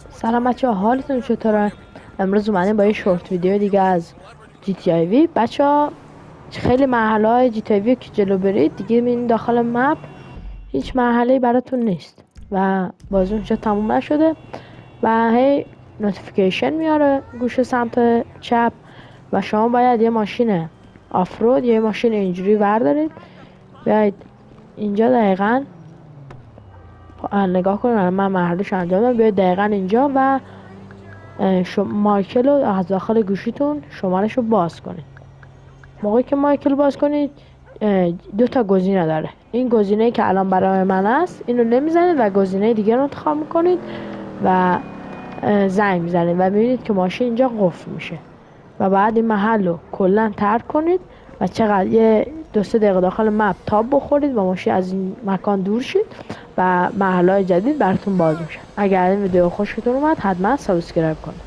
سلام بچه ها، حالتون چطوره؟ امروز اومدیم با یه شورت ویدیو دیگه از جی تی آی وی. بچه ها خیلی مرحله های جی تی آی وی که جلو برید دیگه این داخل مپ هیچ مرحله براتون نیست و بازی اونجا تموم نشده و هی نوتیفیکیشن میاره گوشه سمت چپ و شما باید یه ماشین آفرود یه ماشین اینجوری وردارید بیاید اینجا دقیقا نگاه کنید. من مرحله‌شو انجام دادم. بیاید دقیقا اینجا و مایکل رو از داخل گوشیتون شمارش رو باز کنید. موقعی که مایکل باز کنید دو تا گزینه داره. این گزینه که الان برای من است اینو نمیزنید و گزینه دیگه رو انتخاب میکنید و زنگ میزنید و میبینید که ماشین اینجا قفل میشه و بعد این محل رو کلا ترک کنید و چقدر یه 2-3 دقیقه داخل مپ تاب بخورید و ماشین از این مکان دور شید و محلهای جدید براتون باز میشه. اگر این ویدیو خوشتون اومد حتما سابسکرایب کنید.